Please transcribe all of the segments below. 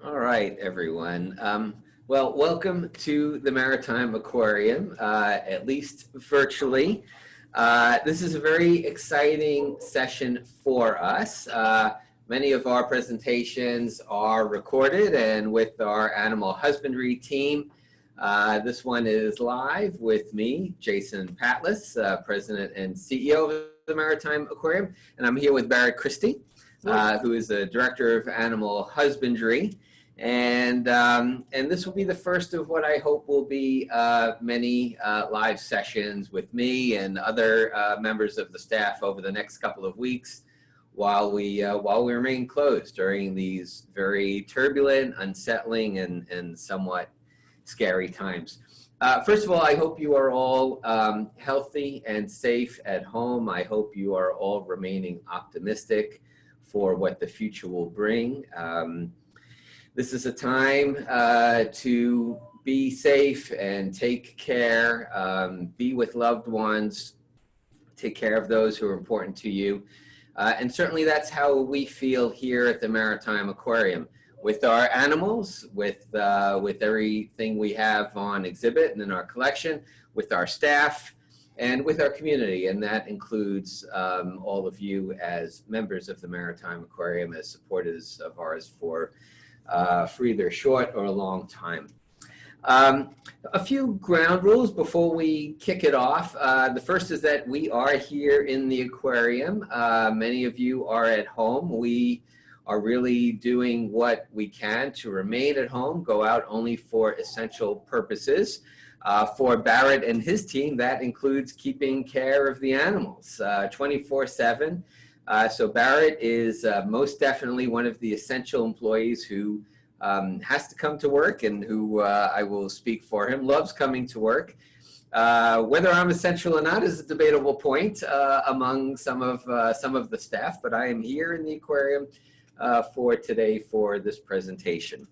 All right, everyone. Well, welcome to the Maritime Aquarium, at least virtually. This is a very exciting session for us. Many of our presentations are recorded, and with our animal husbandry team, this one is live with me, Jason Patlis, President and CEO of the Maritime Aquarium, and I'm here with Barrett Christie, who is the Director of Animal Husbandry. And this will be the first of what I hope will be many live sessions with me and other members of the staff over the next couple of weeks while we remain closed during these very turbulent, unsettling, and somewhat scary times. First of all, I hope you are all healthy and safe at home. I hope you are all remaining optimistic for what the future will bring. This is a time to be safe and take care, be with loved ones, take care of those who are important to you. And certainly that's how we feel here at the Maritime Aquarium. With our animals, with everything we have on exhibit and in our collection, with our staff, and with our community. And that includes all of you as members of the Maritime Aquarium, as supporters of ours for either a short or a long time. A few ground rules before we kick it off. The first is that we are here in the aquarium. Many of you are at home. We are really doing what we can to remain at home, go out only for essential purposes. For Barrett and his team, that includes keeping care of the animals 24/7. So Barrett is most definitely one of the essential employees who has to come to work, and who I will speak for him, loves coming to work. Whether I'm essential or not is a debatable point among some of the staff, but I am here in the aquarium for today for this presentation.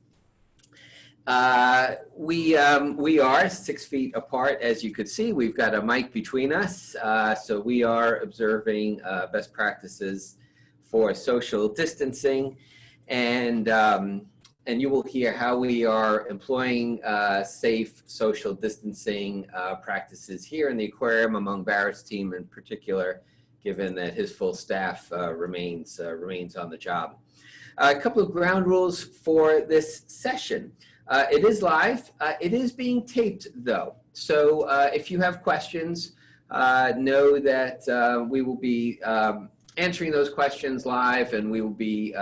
We are 6 feet apart, as you could see. We've got a mic between us, so we are observing best practices for social distancing, and you will hear how we are employing safe social distancing practices here in the aquarium among Barrett's team in particular, given that his full staff remains on the job. A couple of ground rules for this session. It is live. It is being taped, though. So if you have questions, know that we will be answering those questions live, and we will be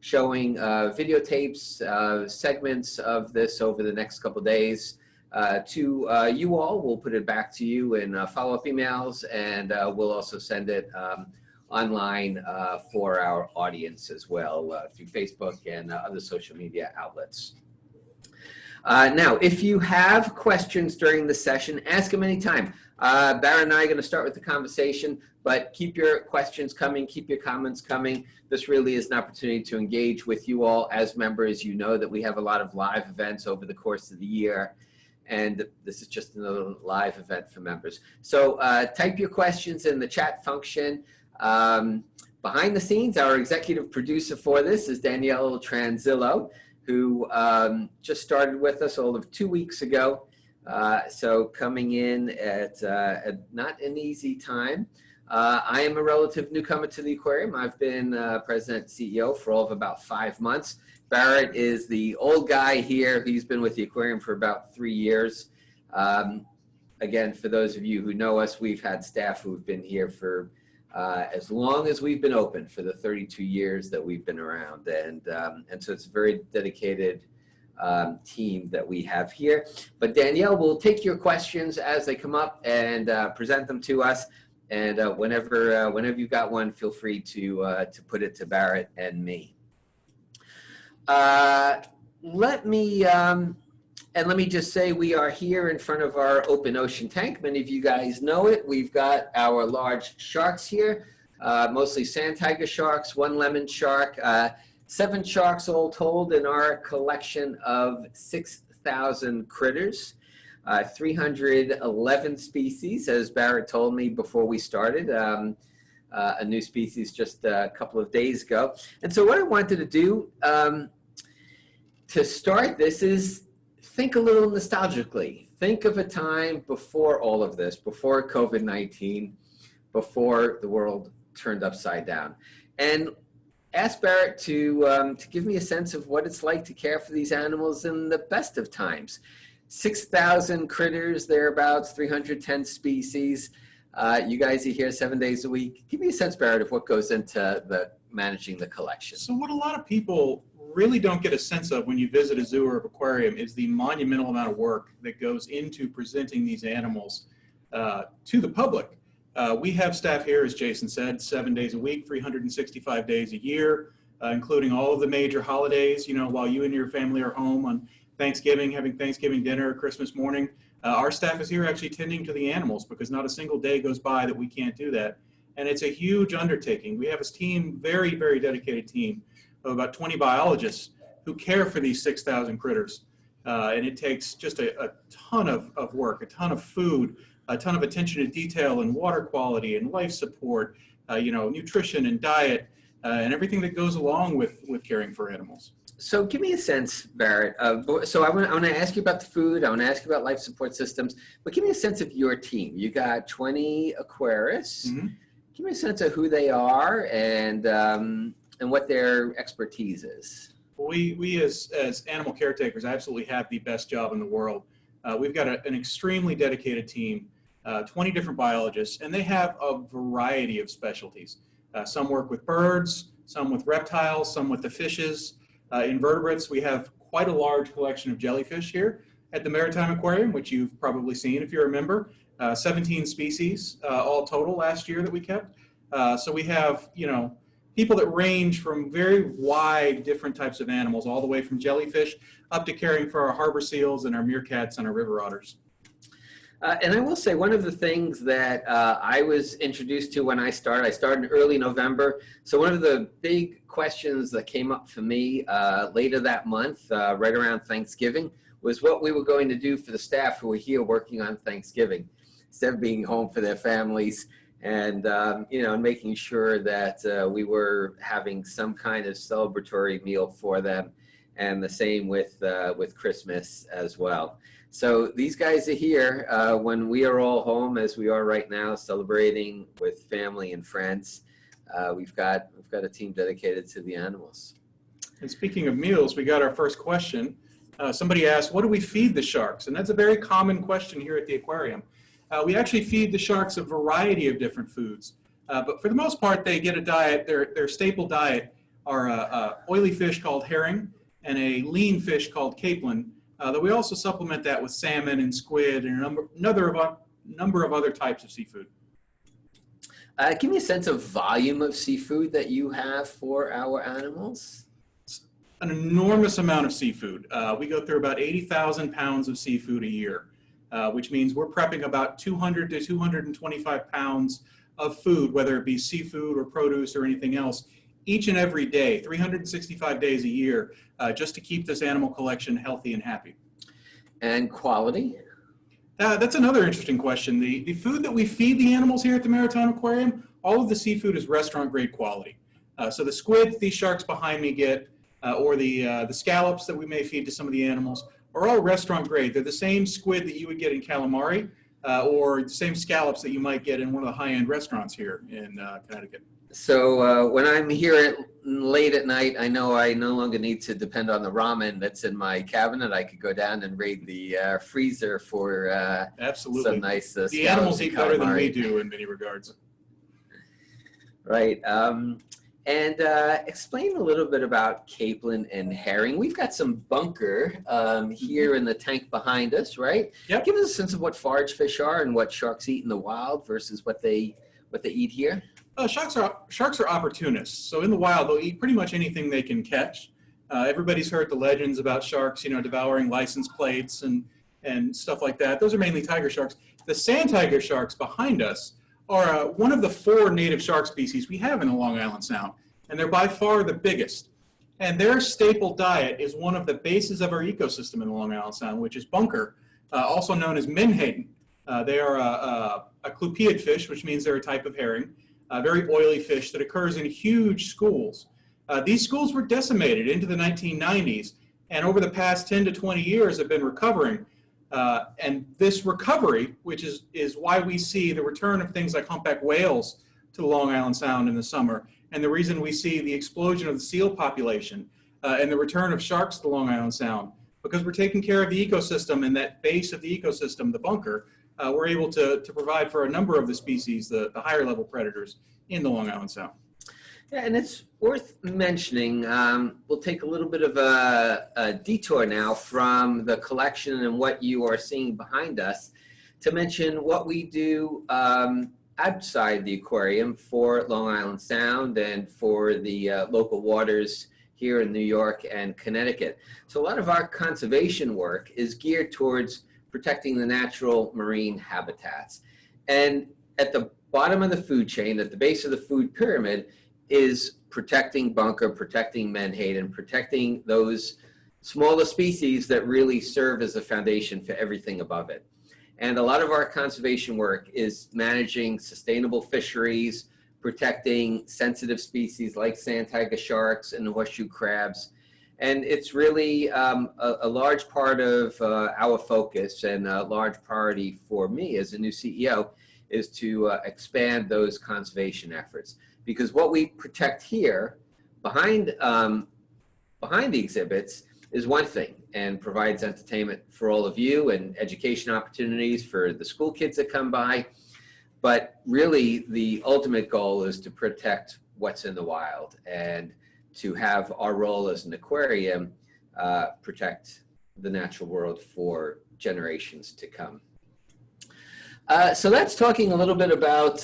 showing videotapes, segments of this over the next couple of days to you all. We'll put it back to you in follow-up emails, and we'll also send it online for our audience as well through Facebook and other social media outlets. Now, if you have questions during the session, ask them anytime. Barrett and I are going to start with the conversation, but keep your questions coming, keep your comments coming. This really is an opportunity to engage with you all as members. You know that we have a lot of live events over the course of the year, and this is just another live event for members. So type your questions in the chat function. Behind the scenes, our executive producer for this is Danielle Tranzillo, who just started with us all of 2 weeks ago. So coming in at not an easy time. I am a relative newcomer to the aquarium. I've been president and CEO for all of about 5 months. Barrett is the old guy here. He's been with the aquarium for about 3 years. Again, for those of you who know us, we've had staff who've been here for as long as we've been open, for the 32 years that we've been around. And so it's a very dedicated team that we have here. But Danielle will take your questions as they come up and present them to us. And whenever you've got one, feel free to put it to Barrett and me. Let me just say, we are here in front of our open ocean tank. Many of you guys know it. We've got our large sharks here, mostly sand tiger sharks, 1 lemon shark, 7 sharks all told in our collection of 6,000 critters, 311 species, as Barrett told me before we started. A new species just a couple of days ago. And so what I wanted to do to start, this is, think a little nostalgically. Think of a time before all of this, before COVID-19, before the world turned upside down. And ask Barrett to give me a sense of what it's like to care for these animals in the best of times. 6,000 critters, thereabouts, 310 species. You guys are here 7 days a week. Give me a sense, Barrett, of what goes into managing the collection. So what a lot of people really don't get a sense of when you visit a zoo or an aquarium is the monumental amount of work that goes into presenting these animals to the public. We have staff here, as Jason said, 7 days a week, 365 days a year, including all of the major holidays. You know, while you and your family are home on Thanksgiving, having Thanksgiving dinner, Christmas morning, our staff is here actually tending to the animals, because not a single day goes by that we can't do that. And it's a huge undertaking. We have a team, very, very dedicated team of about 20 biologists who care for these 6,000 critters. And it takes just a ton of work, a ton of food, a ton of attention to detail and water quality and life support, you know, nutrition and diet, and everything that goes along with caring for animals. So give me a sense, Barrett. So I want to ask you about the food. I want to ask you about life support systems. But give me a sense of your team. You got 20 aquarists. Mm-hmm. Give me a sense of who they are and what their expertise is. Well, we as animal caretakers absolutely have the best job in the world. We've got an extremely dedicated team, 20 different biologists, and they have a variety of specialties. Some work with birds, some with reptiles, some with the fishes. Invertebrates, we have quite a large collection of jellyfish here at the Maritime Aquarium, which you've probably seen if you're a member. 17 species all total last year that we kept. So we have, you know, people that range from very wide different types of animals, all the way from jellyfish up to caring for our harbor seals and our meerkats and our river otters. And I will say, one of the things that I was introduced to when I started in early November. So one of the big questions that came up for me later that month, right around Thanksgiving, was what we were going to do for the staff who were here working on Thanksgiving, instead of being home for their families, and you know, making sure that we were having some kind of celebratory meal for them, and the same with Christmas as well. So these guys are here when we are all home, as we are right now, celebrating with family and friends. We've got a team dedicated to the animals. And speaking of meals, we got our first question. Somebody asked, what do we feed the sharks? And that's a very common question here at the aquarium. We actually feed the sharks a variety of different foods. But for the most part, they get a diet. Their staple diet are oily fish called herring and a lean fish called capelin. Though we also supplement that with salmon and squid and a number of other types of seafood. Give me a sense of volume of seafood that you have for our animals. It's an enormous amount of seafood. We go through about 80,000 pounds of seafood a year, which means we're prepping about 200 to 225 pounds of food, whether it be seafood or produce or anything else, each and every day, 365 days a year, just to keep this animal collection healthy and happy. And quality? That's another interesting question. The food that we feed the animals here at the Maritime Aquarium, all of the seafood is restaurant grade quality. So the squid these sharks behind me get, or the scallops that we may feed to some of the animals, are all restaurant grade. They're the same squid that you would get in calamari, or the same scallops that you might get in one of the high-end restaurants here in Connecticut. So when I'm here late at night, I know I no longer need to depend on the ramen that's in my cabinet. I could go down and raid the freezer for absolutely some nice the animals eat better than we do in many regards. Right. And explain a little bit about capelin and herring. We've got some bunker here in the tank behind us, right? Yep. Give us a sense of what forage fish are and what sharks eat in the wild versus what they eat here. Sharks are opportunists. So in the wild, they'll eat pretty much anything they can catch. Everybody's heard the legends about sharks, you know, devouring license plates and stuff like that. Those are mainly tiger sharks. The sand tiger sharks behind us are one of the 4 native shark species we have in the Long Island Sound, and they're by far the biggest. And their staple diet is one of the bases of our ecosystem in the Long Island Sound, which is bunker, also known as menhaden. They are a clupeid fish, which means they're a type of herring. Very oily fish that occurs in huge schools. These schools were decimated into the 1990s and over the past 10 to 20 years have been recovering. And this recovery, which is why we see the return of things like humpback whales to Long Island Sound in the summer, and the reason we see the explosion of the seal population and the return of sharks to Long Island Sound, because we're taking care of the ecosystem, and that base of the ecosystem, the bunker, we're able to provide for a number of the species, the higher level predators in the Long Island Sound. Yeah, and it's worth mentioning, we'll take a little bit of a detour now from the collection and what you are seeing behind us to mention what we do outside the aquarium for Long Island Sound and for the local waters here in New York and Connecticut. So a lot of our conservation work is geared towards protecting the natural marine habitats. And at the bottom of the food chain, at the base of the food pyramid, is protecting bunker, protecting menhaden, protecting those smaller species that really serve as a foundation for everything above it. And a lot of our conservation work is managing sustainable fisheries, protecting sensitive species like sand tiger sharks and horseshoe crabs. And it's really a large part of our focus, and a large priority for me as a new CEO is to expand those conservation efforts. Because what we protect here behind the exhibits is one thing, and provides entertainment for all of you and education opportunities for the school kids that come by. But really, the ultimate goal is to protect what's in the wild and to have our role as an aquarium protect the natural world for generations to come. So that's talking a little bit about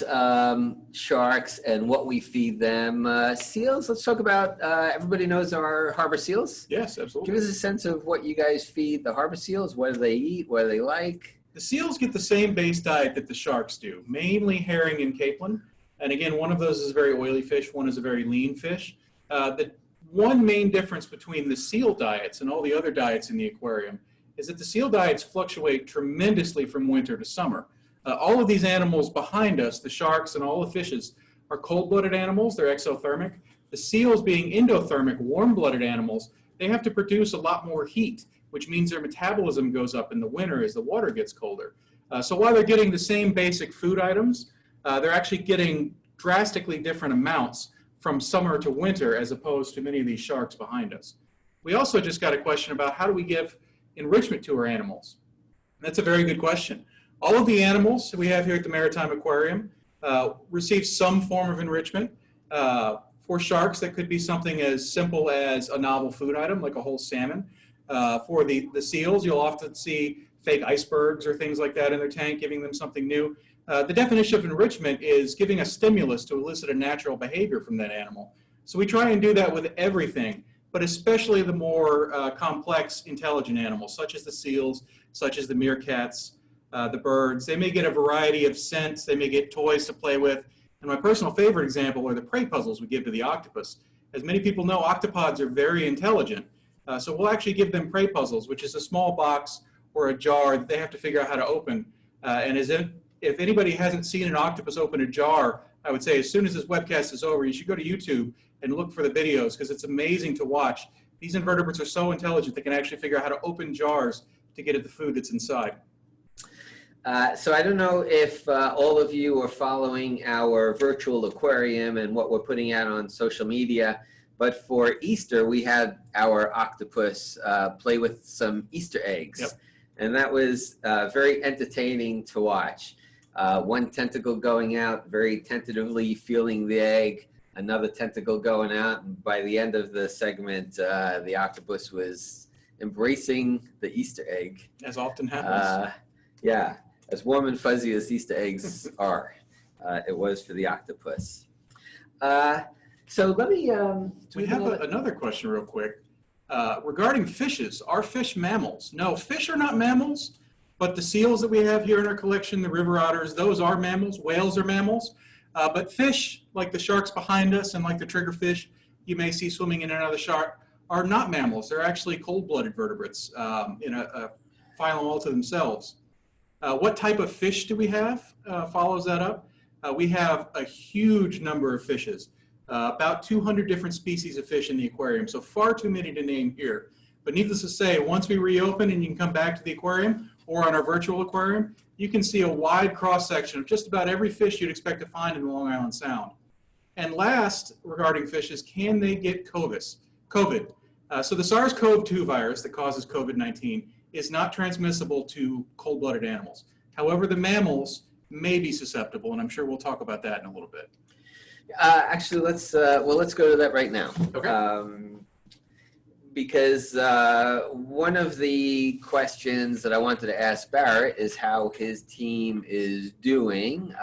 sharks and what we feed them. Seals, let's talk about, everybody knows our harbor seals. Yes, absolutely. Give us a sense of what you guys feed the harbor seals. What do they eat? What do they like? The seals get the same base diet that the sharks do, mainly herring and capelin. And again, one of those is a very oily fish, one is a very lean fish. The one main difference between the seal diets and all the other diets in the aquarium is that the seal diets fluctuate tremendously from winter to summer. All of these animals behind us, the sharks and all the fishes, are cold-blooded animals. They're exothermic. The seals, being endothermic, warm-blooded animals, they have to produce a lot more heat, which means their metabolism goes up in the winter as the water gets colder. So while they're getting the same basic food items, they're actually getting drastically different amounts from summer to winter as opposed to many of these sharks behind us. We also just got a question about how do we give enrichment to our animals? That's a very good question. All of the animals we have here at the Maritime Aquarium receive some form of enrichment. For sharks, that could be something as simple as a novel food item, like a whole salmon. For the seals, you'll often see fake icebergs or things like that in their tank, giving them something new. The definition of enrichment is giving a stimulus to elicit a natural behavior from that animal. So we try and do that with everything, but especially the more complex, intelligent animals, such as the seals, such as the meerkats, the birds. They may get a variety of scents, they may get toys to play with. And my personal favorite example are the prey puzzles we give to the octopus. As many people know, octopods are very intelligent. So we'll actually give them prey puzzles, which is a small box or a jar that they have to figure out how to open. And if anybody hasn't seen an octopus open a jar, I would say as soon as this webcast is over, you should go to YouTube and look for the videos, because it's amazing to watch. These invertebrates are so intelligent they can actually figure out how to open jars to get at the food that's inside. So I don't know if all of you are following our virtual aquarium and what we're putting out on social media, but for Easter, we had our octopus play with some Easter eggs. Yep. And that was very entertaining to watch. One tentacle going out, very tentatively feeling the egg, another tentacle going out, and by the end of the segment, the octopus was embracing the Easter egg. As often happens. Yeah, as warm and fuzzy as Easter eggs are, it was for the octopus. So let me... we have another question real quick. Regarding fishes, are fish mammals? No, fish are not mammals, but the seals that we have here in our collection, the river otters, those are mammals. Whales are mammals. But fish, like the sharks behind us and like the triggerfish you may see swimming in and out of the shark, are not mammals. They're actually cold-blooded vertebrates in a phylum all to themselves. What type of fish do we have follows that up. We have a huge number of fishes, about 200 different species of fish in the aquarium, so far too many to name here. But needless to say, once we reopen and you can come back to the aquarium or on our virtual aquarium, you can see a wide cross-section of just about every fish you'd expect to find in the Long Island Sound. And last, regarding fishes, can they get COVID? So the SARS-CoV-2 virus that causes COVID-19 is not transmissible to cold-blooded animals. However, the mammals may be susceptible, and I'm sure we'll talk about that in a little bit. Actually, let's go to that right now. Okay. Because one of the questions that I wanted to ask Barrett is how his team is doing,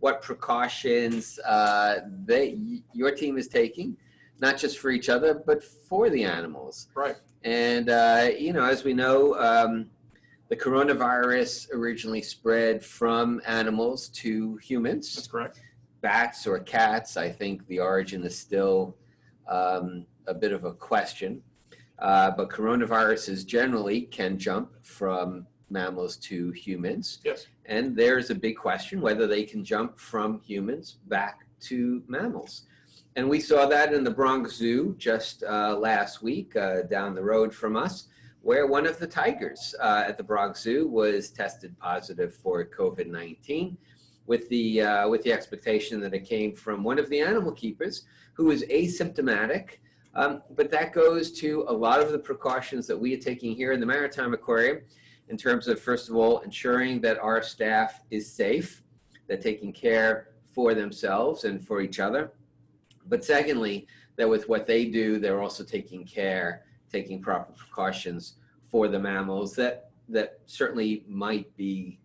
what precautions your team is taking, not just for each other, but for the animals. Right. And, as we know, the coronavirus originally spread from animals to humans. That's correct. Bats or cats, I think the origin is still a bit of a question. But coronaviruses generally can jump from mammals to humans. Yes. And there's a big question whether they can jump from humans back to mammals. And we saw that in the Bronx Zoo just last week down the road from us, where one of the tigers at the Bronx Zoo was tested positive for COVID-19 with the expectation that it came from one of the animal keepers who was asymptomatic. But that goes to a lot of the precautions that we are taking here in the Maritime Aquarium in terms of, first of all, ensuring that our staff is safe, they're taking care for themselves and for each other. But secondly, that with what they do, they're also taking proper precautions for the mammals that certainly might be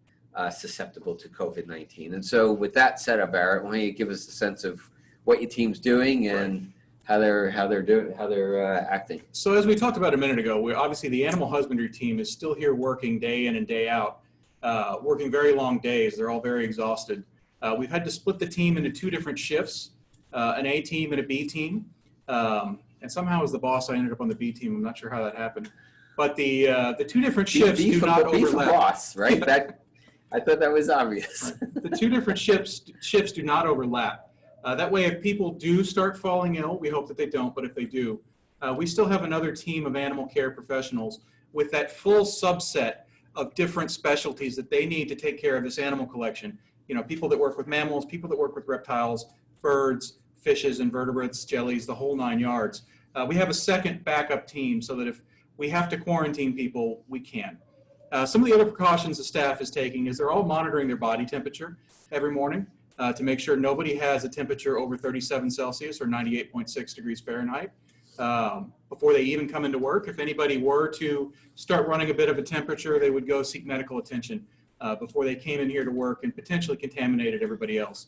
susceptible to COVID-19. And so with that set up, Barrett, why don't you give us a sense of what your team's doing and Right. how they're acting. So as we talked about a minute ago, obviously the animal husbandry team is still here working day in and day out, working very long days. They're all very exhausted. We've had to split the team into two different shifts, an A team and a B team. And somehow as the boss, I ended up on the B team. I'm not sure how that happened. But the two different shifts do not overlap. Boss, right? I thought that was obvious. Right. The two different shifts do not overlap. That way, if people do start falling ill, we hope that they don't, but if they do, we still have another team of animal care professionals with that full subset of different specialties that they need to take care of this animal collection. You know, people that work with mammals, people that work with reptiles, birds, fishes, invertebrates, jellies, the whole 9 yards. We have a second backup team so that if we have to quarantine people, we can. Some of the other precautions the staff is taking is they're all monitoring their body temperature every morning. To make sure nobody has a temperature over 37 Celsius or 98.6 degrees Fahrenheit before they even come into work. If anybody were to start running a bit of a temperature, they would go seek medical attention before they came in here to work and potentially contaminated everybody else.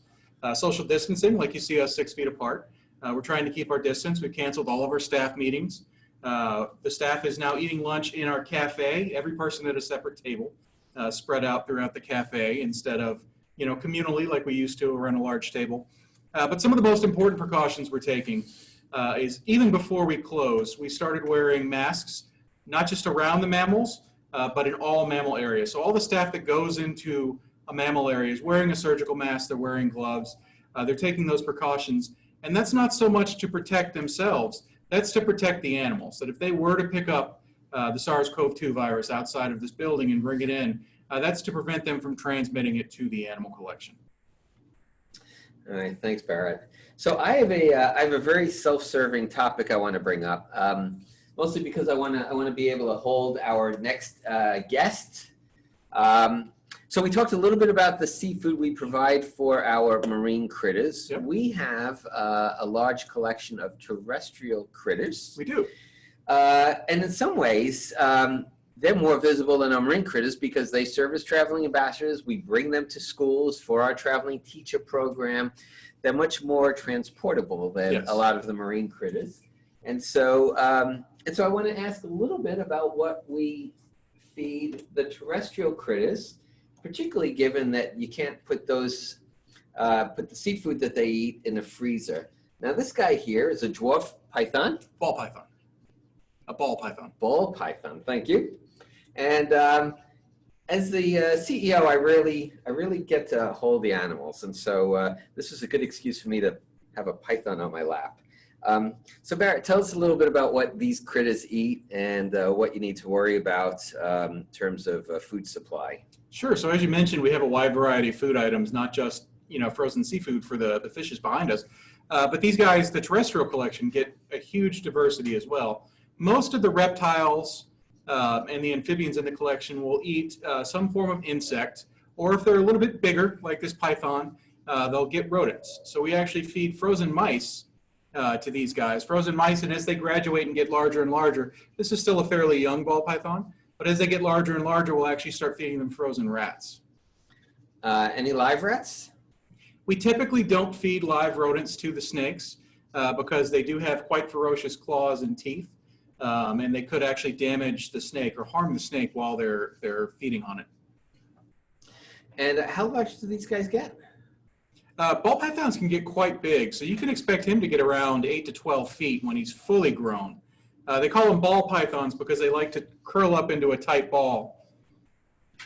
Social distancing, like you see us 6 feet apart. We're trying to keep our distance. We've canceled all of our staff meetings. The staff is now eating lunch in our cafe, every person at a separate table, spread out throughout the cafe instead of communally like we used to around a large table. But some of the most important precautions we're taking is even before we close, we started wearing masks, not just around the mammals, but in all mammal areas. So all the staff that goes into a mammal area is wearing a surgical mask, they're wearing gloves, they're taking those precautions. And that's not so much to protect themselves, that's to protect the animals. That if they were to pick up the SARS-CoV-2 virus outside of this building and bring it in, that's to prevent them from transmitting it to the animal collection. All right, thanks, Barrett. So I have a very self-serving topic I want to bring up, mostly because I want to be able to hold our next guest. So we talked a little bit about the seafood we provide for our marine critters. Yep. We have a large collection of terrestrial critters. We do. And in some ways, they're more visible than our marine critters because they serve as traveling ambassadors. We bring them to schools for our traveling teacher program. They're much more transportable than a lot of the marine critters. And so I want to ask a little bit about what we feed the terrestrial critters, particularly given that you can't put the seafood that they eat in a freezer. Now, this guy here is a dwarf python. Ball python. A ball python. Ball python, thank you. And as the CEO, I really get to hold the animals. And so this is a good excuse for me to have a python on my lap. So Barrett, tell us a little bit about what these critters eat and what you need to worry about in terms of food supply. Sure. So as you mentioned, we have a wide variety of food items, not just frozen seafood for the fishes behind us, but these guys, the terrestrial collection, get a huge diversity as well. Most of the reptiles and the amphibians in the collection will eat some form of insect, or if they're a little bit bigger, like this python, they'll get rodents. So we actually feed frozen mice to these guys. Frozen mice, and as they graduate and get larger and larger, this is still a fairly young ball python, but as they get larger and larger, we'll actually start feeding them frozen rats. Any live rats? We typically don't feed live rodents to the snakes because they do have quite ferocious claws and teeth, and they could actually damage the snake or harm the snake while they're feeding on it. And how large do these guys get? Ball pythons can get quite big, so you can expect him to get around 8 to 12 feet when he's fully grown. They call them ball pythons because they like to curl up into a tight ball.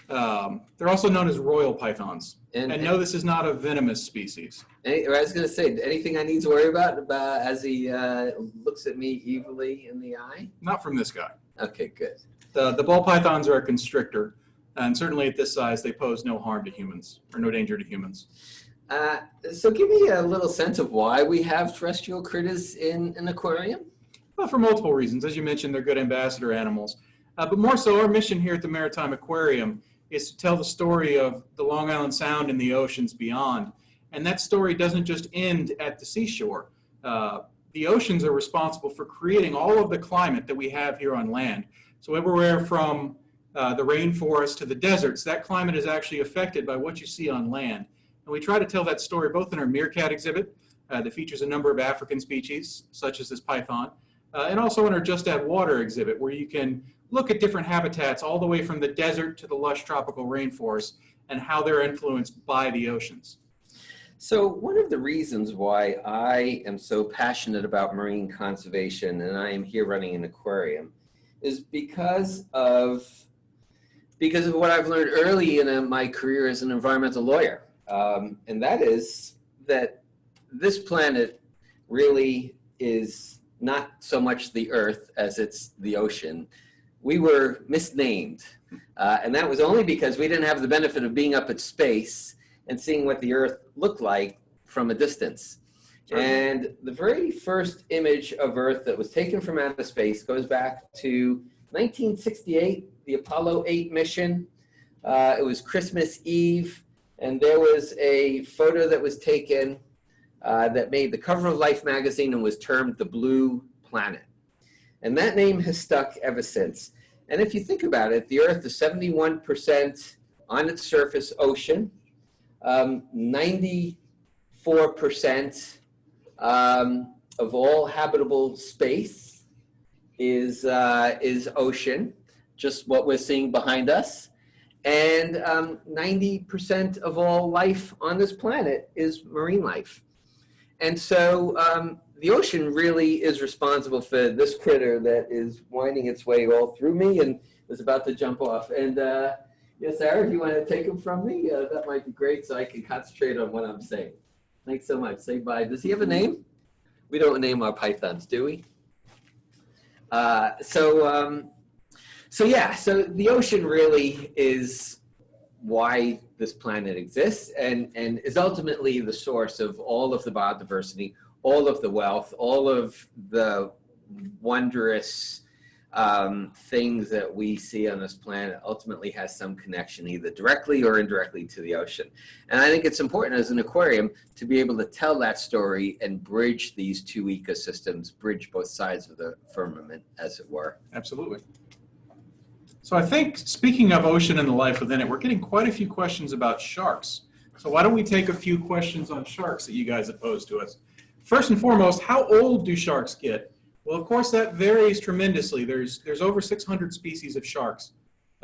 They're also known as royal pythons. And no, this is not a venomous species. I was going to say, anything I need to worry about as he looks at me evilly in the eye? Not from this guy. Okay, good. The ball pythons are a constrictor, and certainly at this size, they pose no harm to humans, or no danger to humans. So give me a little sense of why we have terrestrial critters in an aquarium. Well, for multiple reasons. As you mentioned, they're good ambassador animals. But more so, our mission here at the Maritime Aquarium is to tell the story of the Long Island Sound and the oceans beyond. And that story doesn't just end at the seashore. The oceans are responsible for creating all of the climate that we have here on land. So everywhere from the rainforest to the deserts, that climate is actually affected by what you see on land. And we try to tell that story both in our meerkat exhibit that features a number of African species, such as this python, and also in our Just Add Water exhibit, where you can look at different habitats all the way from the desert to the lush tropical rainforest and how they're influenced by the oceans. So one of the reasons why I am so passionate about marine conservation and I am here running an aquarium is because of what I've learned early in my career as an environmental lawyer. And that is that this planet really is not so much the Earth as it's the ocean. We were misnamed, and that was only because we didn't have the benefit of being up at space and seeing what the Earth looked like from a distance. Certainly. And the very first image of Earth that was taken from outer space goes back to 1968, the Apollo 8 mission. It was Christmas Eve, and there was a photo that was taken that made the cover of Life magazine and was termed the Blue Planet. And that name has stuck ever since. And if you think about it, the Earth is 71% on its surface ocean, 94% of all habitable space is ocean, just what we're seeing behind us. And 90% of all life on this planet is marine life. And so the ocean really is responsible for this critter that is winding its way all through me and is about to jump off. And yes, Sarah, if you want to take him from me, that might be great so I can concentrate on what I'm saying. Thanks so much. Say bye. Does he have a name? We don't name our pythons, do we? So the ocean really is why this planet exists and is ultimately the source of all of the biodiversity, all of the wealth, all of the wondrous things that we see on this planet ultimately has some connection either directly or indirectly to the ocean. And I think it's important as an aquarium to be able to tell that story and bridge these two ecosystems, bridge both sides of the firmament, as it were. Absolutely. So I think, speaking of ocean and the life within it, we're getting quite a few questions about sharks. So why don't we take a few questions on sharks that you guys have posed to us. First and foremost, how old do sharks get? Well, of course, that varies tremendously. There's over 600 species of sharks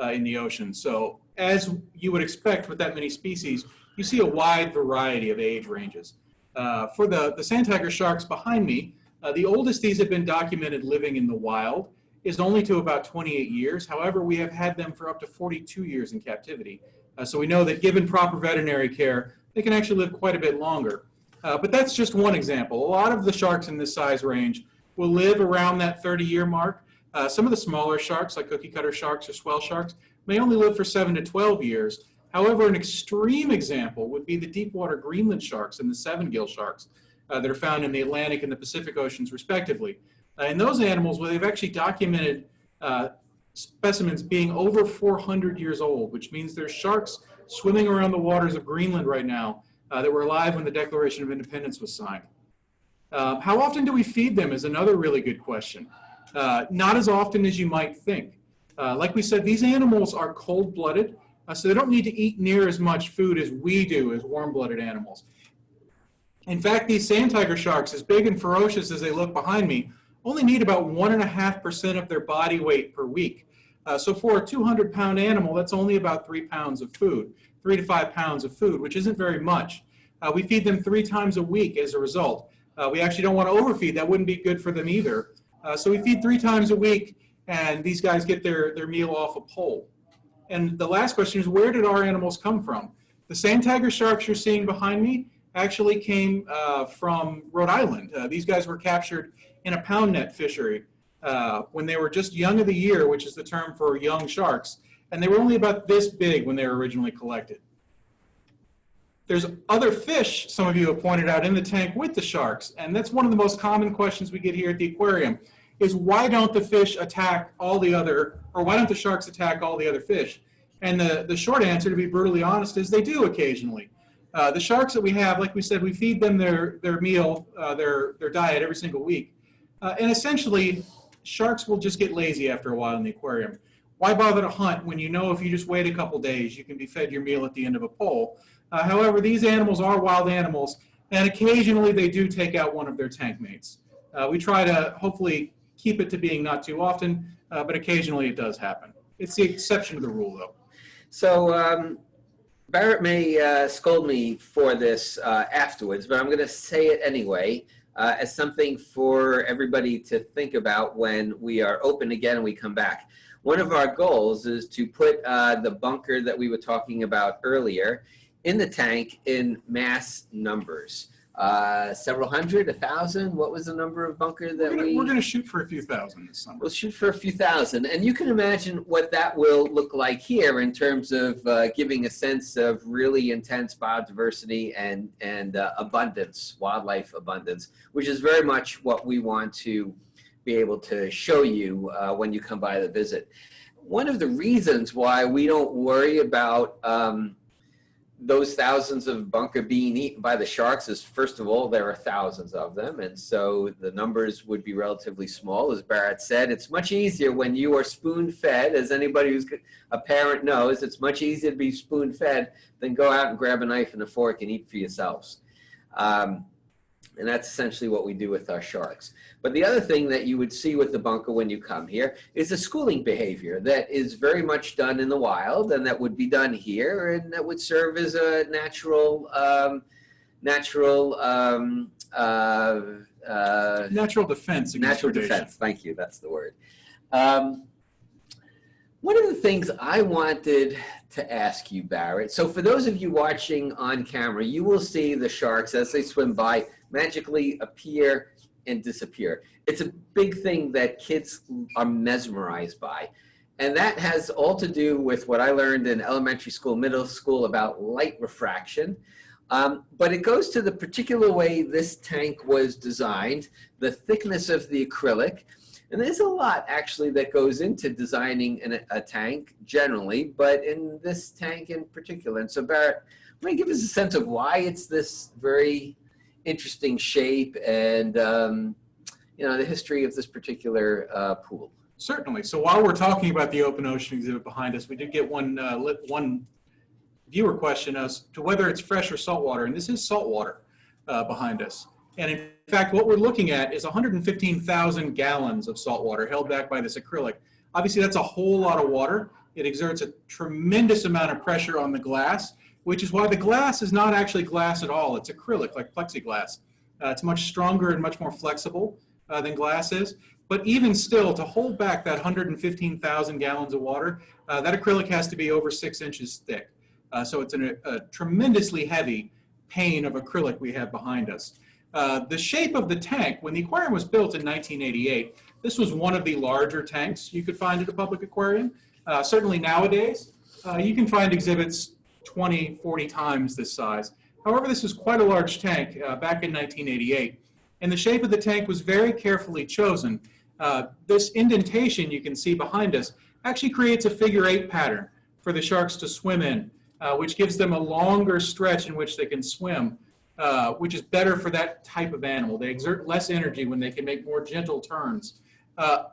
in the ocean. So as you would expect with that many species, you see a wide variety of age ranges. For the sand tiger sharks behind me, the oldest these have been documented living in the wild is only to about 28 years. However, we have had them for up to 42 years in captivity. So we know that given proper veterinary care, they can actually live quite a bit longer. But that's just one example. A lot of the sharks in this size range will live around that 30-year mark. Some of the smaller sharks, like cookie cutter sharks or swell sharks, may only live for 7 to 12 years. However, an extreme example would be the deepwater Greenland sharks and the seven-gill sharks that are found in the Atlantic and the Pacific Oceans, respectively. In those animals, well, they've actually documented specimens being over 400 years old, which means there's sharks swimming around the waters of Greenland right now that were alive when the Declaration of Independence was signed. How often do we feed them is another really good question. Not as often as you might think. Like we said, these animals are cold-blooded, so they don't need to eat near as much food as we do as warm-blooded animals. In fact, these sand tiger sharks, as big and ferocious as they look behind me, only need about 1.5% of their body weight per week. So for a 200-pound animal, that's only about 3 pounds of food, 3 to 5 pounds of food, which isn't very much. We feed them 3 times a week as a result. We actually don't want to overfeed. That wouldn't be good for them either. So we feed 3 times a week, and these guys get their meal off a pole. And the last question is, where did our animals come from? The sand tiger sharks you're seeing behind me actually came from Rhode Island. These guys were captured in a pound net fishery when they were just young of the year, which is the term for young sharks, and they were only about this big when they were originally collected. There's other fish, some of you have pointed out, in the tank with the sharks, and that's one of the most common questions we get here at the aquarium, is why don't the fish attack all the other, or why don't the sharks attack all the other fish? And the short answer, to be brutally honest, is they do occasionally. The sharks that we have, like we said, we feed them their meal, their diet every single week. And essentially, sharks will just get lazy after a while in the aquarium. Why bother to hunt when you know if you just wait a couple days, you can be fed your meal at the end of a pole? However, these animals are wild animals, and occasionally they do take out one of their tank mates. We try to hopefully keep it to being not too often, but occasionally it does happen. It's the exception to the rule, though. So Barrett may scold me for this afterwards, but I'm going to say it anyway as something for everybody to think about when we are open again and we come back. One of our goals is to put the bunker that we were talking about earlier in the tank in mass numbers. Several hundred, 1,000. What was the number of bunker that we're going to shoot for a few thousand this summer. We'll shoot for a few thousand, and you can imagine what that will look like here in terms of giving a sense of really intense biodiversity and abundance, wildlife abundance, which is very much what we want to be able to show you when you come by the visit. One of the reasons why we don't worry about those thousands of bunker being eaten by the sharks is, first of all, there are thousands of them, and so the numbers would be relatively small. As Barrett said, it's much easier when you are spoon-fed, as anybody who's a parent knows, it's much easier to be spoon-fed than go out and grab a knife and a fork and eat for yourselves. And that's essentially what we do with our sharks. But the other thing that you would see with the bunker when you come here is the schooling behavior that is very much done in the wild, and that would be done here, and that would serve as a natural defense. Natural defense. Thank you. That's the word. One of the things I wanted to ask you, Barrett, so for those of you watching on camera, you will see the sharks as they swim by magically appear and disappear. It's a big thing that kids are mesmerized by. And that has all to do with what I learned in elementary school, middle school about light refraction. But it goes to the particular way this tank was designed, the thickness of the acrylic. And there's a lot actually that goes into designing a tank generally, but in this tank in particular. And so Barrett, why don't you give us a sense of why it's this very interesting shape and the history of this particular pool? Certainly. So while we're talking about the open ocean exhibit behind us, we did get one viewer question as to whether it's fresh or saltwater, and this is saltwater behind us. And in fact, what we're looking at is 115,000 gallons of salt water held back by this acrylic. Obviously, that's a whole lot of water. It exerts a tremendous amount of pressure on the glass, which is why the glass is not actually glass at all. It's acrylic, like plexiglass. It's much stronger and much more flexible than glass is. But even still, to hold back that 115,000 gallons of water, that acrylic has to be over 6 inches thick. So it's a tremendously heavy pane of acrylic we have behind us. The shape of the tank, when the aquarium was built in 1988, this was one of the larger tanks you could find at a public aquarium. Certainly nowadays, you can find exhibits 20, 40 times this size. However, this is quite a large tank back in 1988, and the shape of the tank was very carefully chosen. This indentation you can see behind us actually creates a figure-8 pattern for the sharks to swim in, which gives them a longer stretch in which they can swim, which is better for that type of animal. They exert less energy when they can make more gentle turns.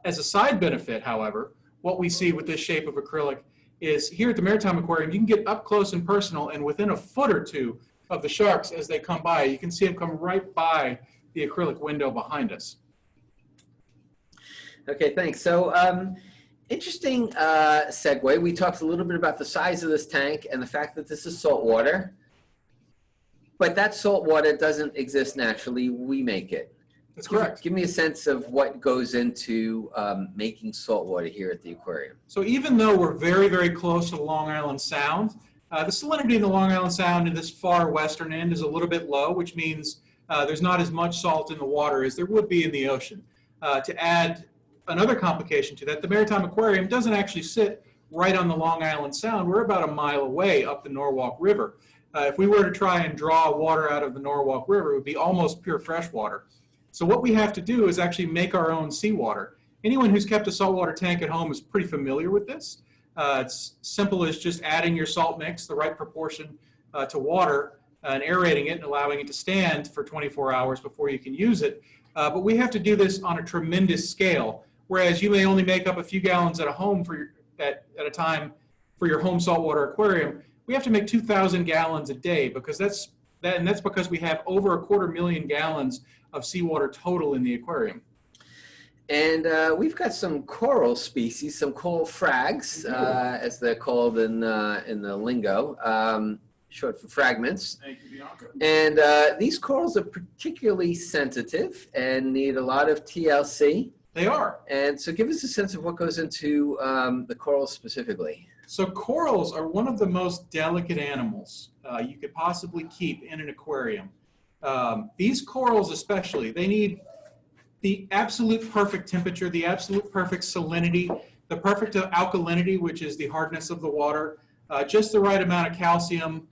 As a side benefit, however, what we see with this shape of acrylic is here at the Maritime Aquarium, you can get up close and personal, and within a foot or two of the sharks as they come by, you can see them come right by the acrylic window behind us. Okay, thanks. So interesting segue. We talked a little bit about the size of this tank and the fact that this is salt water. But that salt water doesn't exist naturally. We make it. That's correct. Give me a sense of what goes into making salt water here at the aquarium. So even though we're very, very close to the Long Island Sound, the salinity in the Long Island Sound in this far western end is a little bit low, which means there's not as much salt in the water as there would be in the ocean. To add another complication to that, the Maritime Aquarium doesn't actually sit right on the Long Island Sound. We're about a mile away up the Norwalk River. If we were to try and draw water out of the Norwalk River, it would be almost pure fresh water. So what we have to do is actually make our own seawater. Anyone who's kept a saltwater tank at home is pretty familiar with this. It's simple as just adding your salt mix, the right proportion to water, and aerating it and allowing it to stand for 24 hours before you can use it. But we have to do this on a tremendous scale, whereas you may only make up a few gallons at a home at a time for your home saltwater aquarium. We have to make 2,000 gallons a day because that's because we have over 250,000 gallons of seawater total in the aquarium. And we've got some coral species, some coral frags, as they're called in the lingo, short for fragments. Thank you, Bianca. And these corals are particularly sensitive and need a lot of TLC. They are. And so give us a sense of what goes into the corals specifically. So corals are one of the most delicate animals you could possibly keep in an aquarium. These corals especially, they need the absolute perfect temperature, the absolute perfect salinity, the perfect alkalinity, which is the hardness of the water, just the right amount of calcium,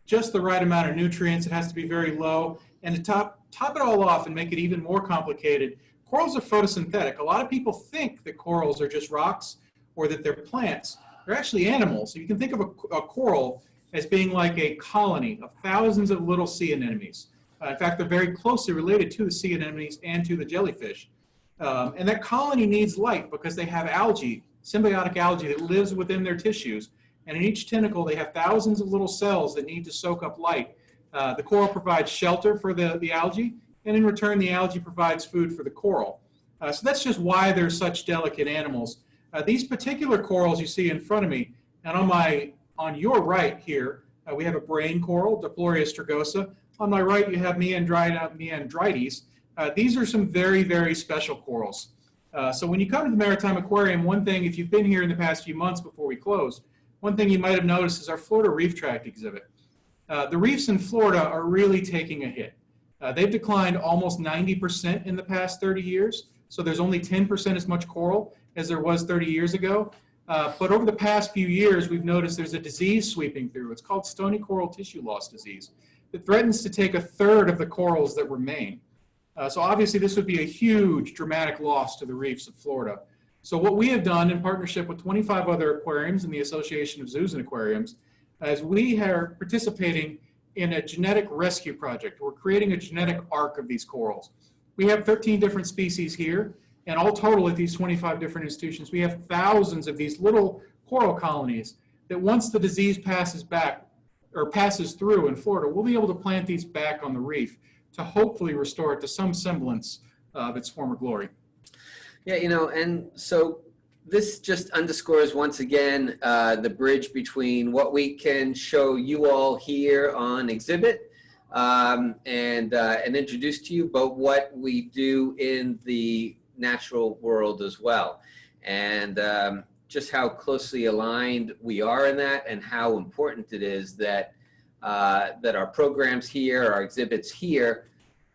just the right amount of nutrients. It has to be very low. And to top it all off and make it even more complicated, corals are photosynthetic. A lot of people think that corals are just rocks or that they're plants. They're actually animals. So you can think of a coral as being like a colony of thousands of little sea anemones. In fact, they're very closely related to the sea anemones and to the jellyfish. And that colony needs light because they have algae, symbiotic algae that lives within their tissues. And in each tentacle, they have thousands of little cells that need to soak up light. The coral provides shelter for the algae, and in return, the algae provides food for the coral. So that's just why they're such delicate animals. These particular corals you see in front of me, and on your right here, we have a brain coral, Diploria strigosa. On my right, you have Meandrites. These are some very, very special corals. So when you come to the Maritime Aquarium, one thing, if you've been here in the past few months before we closed, one thing you might have noticed is our Florida Reef Tract exhibit. The reefs in Florida are really taking a hit. They've declined almost 90% in the past 30 years, so there's only 10% as much coral as there was 30 years ago. But over the past few years, we've noticed there's a disease sweeping through. It's called stony coral tissue loss disease. It threatens to take a third of the corals that remain. So obviously this would be a huge dramatic loss to the reefs of Florida. So what we have done in partnership with 25 other aquariums and the Association of Zoos and Aquariums is we are participating in a genetic rescue project. We're creating a genetic ark of these corals. We have 13 different species here, and all total at these 25 different institutions, we have thousands of these little coral colonies that once the disease passes through in Florida, we'll be able to plant these back on the reef to hopefully restore it to some semblance of its former glory. Yeah, and so this just underscores once again the bridge between what we can show you all here on exhibit and introduce to you, but what we do in the natural world as well. And just how closely aligned we are in that and how important it is that that our programs here, our exhibits here,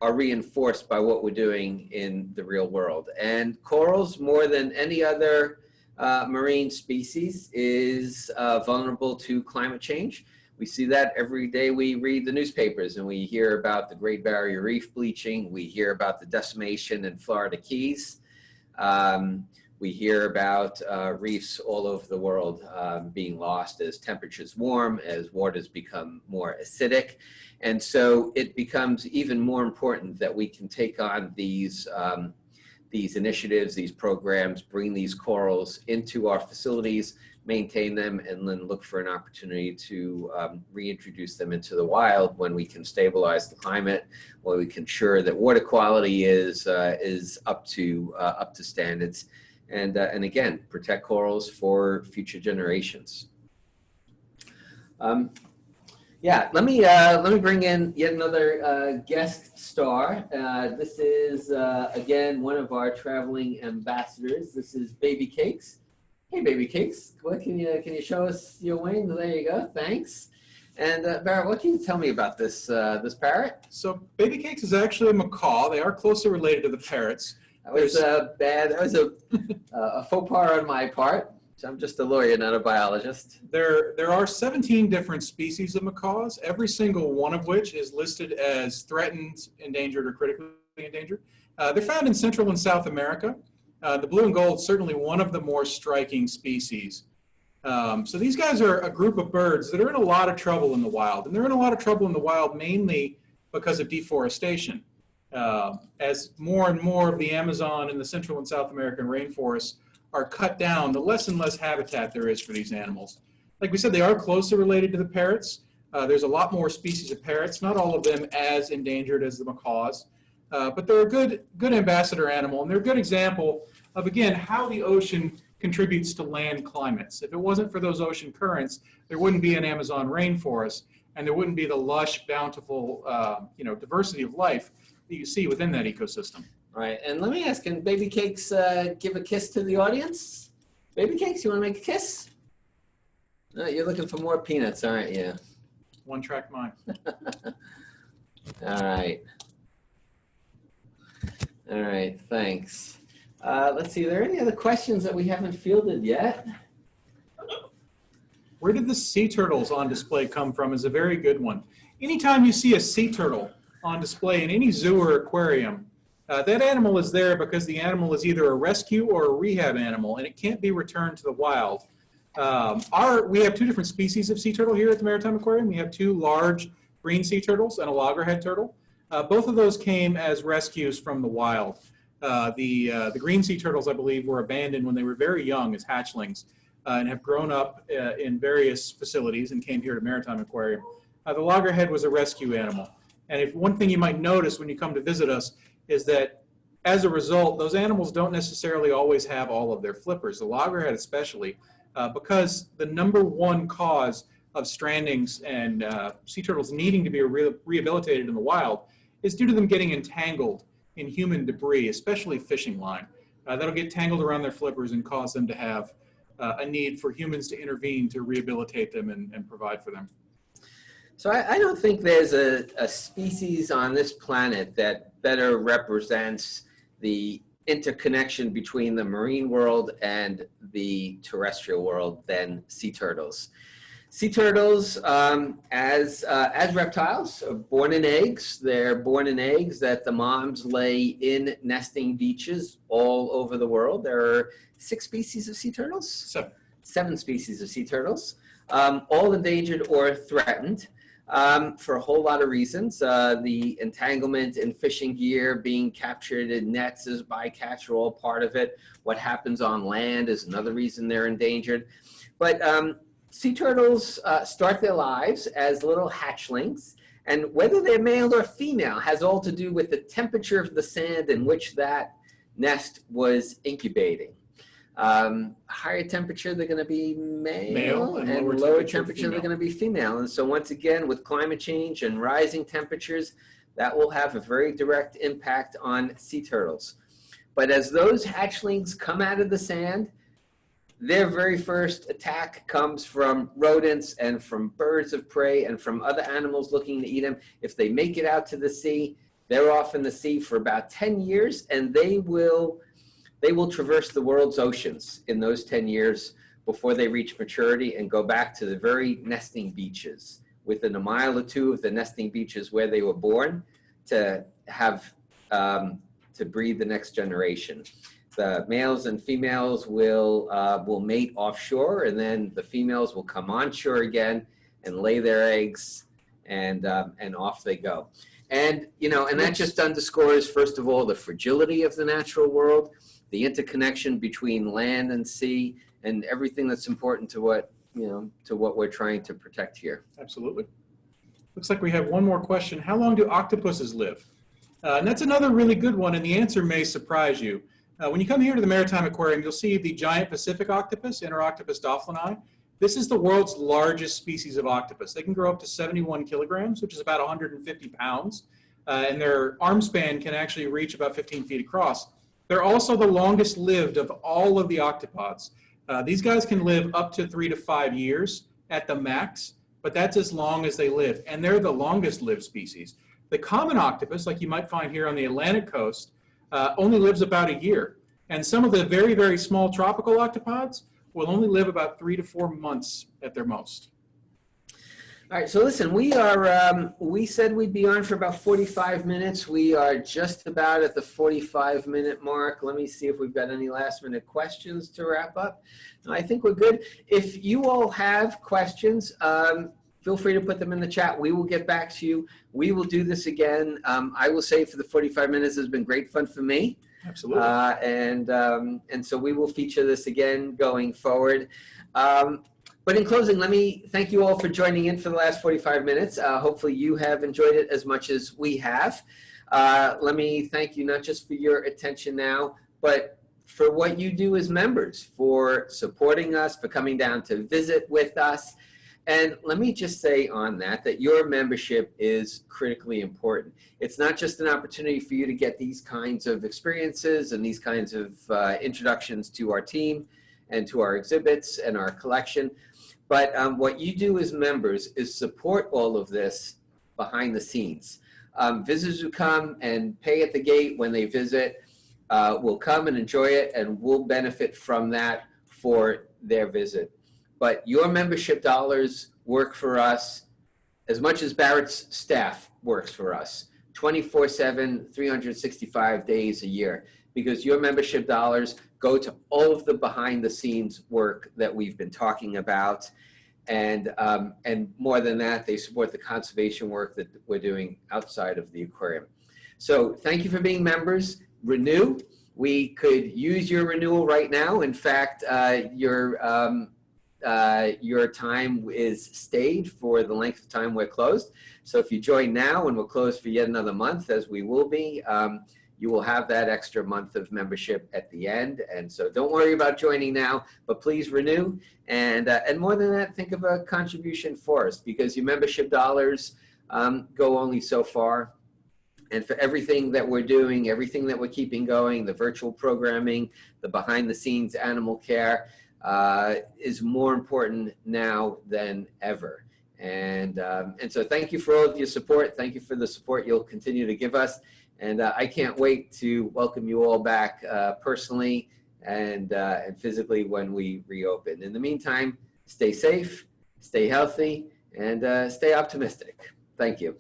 are reinforced by what we're doing in the real world. And corals, more than any other marine species, is vulnerable to climate change. We see that every day we read the newspapers and we hear about the Great Barrier Reef bleaching. We hear about the decimation in Florida Keys. We hear about reefs all over the world being lost as temperatures warm, as waters become more acidic. And so it becomes even more important that we can take on these initiatives, these programs, bring these corals into our facilities, maintain them, and then look for an opportunity to reintroduce them into the wild when we can stabilize the climate, when we can ensure that water quality is up to standards, and again, protect corals for future generations. Yeah, let me bring in yet another guest star. This is again one of our traveling ambassadors. This is Baby Cakes. Hey, Baby Cakes, what can you show us your wing? There you go. Thanks. And Barrett, what can you tell me about this this parrot? So Baby Cakes is actually a macaw. They are closely related to the parrots. That was bad. That was a faux pas on my part. So I'm just a lawyer, not a biologist. There are 17 different species of macaws, every single one of which is listed as threatened, endangered, or critically endangered. They're found in Central and South America. The blue and gold is certainly one of the more striking species. So these guys are a group of birds that are in a lot of trouble in the wild. And they're in a lot of trouble in the wild mainly because of deforestation. As more and more of the Amazon and the Central and South American rainforests are cut down, the less and less habitat there is for these animals. Like we said, they are closely related to the parrots. There's a lot more species of parrots, not all of them as endangered as the macaws. But they're a good ambassador animal, and they're a good example of, again, how the ocean contributes to land climates. If it wasn't for those ocean currents, there wouldn't be an Amazon rainforest, and there wouldn't be the lush, bountiful, diversity of life that you see within that ecosystem. Right, and let me ask, can Baby Cakes give a kiss to the audience? Baby Cakes, you want to make a kiss? No, you're looking for more peanuts, aren't you? One track mind. All right. All right, thanks. Let's see, are there any other questions that we haven't fielded yet? Where did the sea turtles on display come from is a very good one. Anytime you see a sea turtle on display in any zoo or aquarium, that animal is there because the animal is either a rescue or a rehab animal, and it can't be returned to the wild. We have two different species of sea turtle here at the Maritime Aquarium. We have two large green sea turtles and a loggerhead turtle. Both of those came as rescues from the wild. The green sea turtles, I believe, were abandoned when they were very young as hatchlings and have grown up in various facilities and came here to Maritime Aquarium. The loggerhead was a rescue animal. And one thing you might notice when you come to visit us is that as a result, those animals don't necessarily always have all of their flippers, the loggerhead especially, because the #1 cause of strandings and sea turtles needing to be rehabilitated in the wild is due to them getting entangled in human debris, especially fishing line. That'll get tangled around their flippers and cause them to have a need for humans to intervene to rehabilitate them and provide for them. So I don't think there's a species on this planet that better represents the interconnection between the marine world and the terrestrial world than sea turtles. Sea turtles, as reptiles, are born in eggs. They're born in eggs that the moms lay in nesting beaches all over the world. There are 6 species of sea turtles? 7 species of sea turtles, all endangered or threatened. For a whole lot of reasons. The entanglement in fishing gear, being captured in nets as bycatch are all part of it. What happens on land is another reason they're endangered. But sea turtles start their lives as little hatchlings, and whether they're male or female has all to do with the temperature of the sand in which that nest was incubating. Higher temperature, they're going to be male and lower temperature, they're going to be female. And so once again, with climate change and rising temperatures, that will have a very direct impact on sea turtles. But as those hatchlings come out of the sand, their very first attack comes from rodents and from birds of prey and from other animals looking to eat them. If they make it out to the sea, they're off in the sea for about 10 years, and they will traverse the world's oceans in those 10 years before they reach maturity and go back to the very nesting beaches within a mile or two of the nesting beaches where they were born to have to breed the next generation. The males and females will mate offshore, and then the females will come onshore again and lay their eggs, and off they go. And and that just underscores, first of all, the fragility of the natural world, the interconnection between land and sea, and everything that's important to what we're trying to protect here. Absolutely. Looks like we have one more question. How long do octopuses live? And that's another really good one, and the answer may surprise you. When you come here to the Maritime Aquarium, you'll see the giant Pacific octopus, Interoctopus dophlani. This is the world's largest species of octopus. They can grow up to 71 kilograms, which is about 150 pounds, and their arm span can actually reach about 15 feet across. They're also the longest lived of all of the octopods. These guys can live up to 3 to 5 years at the max, but that's as long as they live, and they're the longest lived species. The common octopus, like you might find here on the Atlantic coast, only lives about a year. And some of the very, very small tropical octopods will only live about 3 to 4 months at their most. All right, so listen, we said we'd be on for about 45 minutes. We are just about at the 45-minute mark. Let me see if we've got any last-minute questions to wrap up. I think we're good. If you all have questions, feel free to put them in the chat. We will get back to you. We will do this again. I will say for the 45 minutes has been great fun for me. Absolutely. And so we will feature this again going forward. But in closing, let me thank you all for joining in for the last 45 minutes. Hopefully you have enjoyed it as much as we have. Let me thank you not just for your attention now, but for what you do as members, for supporting us, for coming down to visit with us. And let me just say on that your membership is critically important. It's not just an opportunity for you to get these kinds of experiences and these kinds of introductions to our team and to our exhibits and our collection, but what you do as members is support all of this behind the scenes. Visitors who come and pay at the gate when they visit will come and enjoy it, and will benefit from that for their visit. But your membership dollars work for us as much as Barrett's staff works for us, 24/7, 365 days a year, because your membership dollars go to all of the behind-the-scenes work that we've been talking about. And more than that, they support the conservation work that we're doing outside of the aquarium. So thank you for being members. Renew. We could use your renewal right now. In fact, your time is stayed for the length of time we're closed. So if you join now and we're closed for yet another month, as we will be, you will have that extra month of membership at the end. And so don't worry about joining now, but please renew. And more than that, think of a contribution for us, because your membership dollars go only so far. And for everything that we're doing, everything that we're keeping going, the virtual programming, the behind the scenes animal care, is more important now than ever. And so thank you for all of your support. Thank you for the support you'll continue to give us. And I can't wait to welcome you all back personally and physically when we reopen. In the meantime, stay safe, stay healthy, and stay optimistic. Thank you.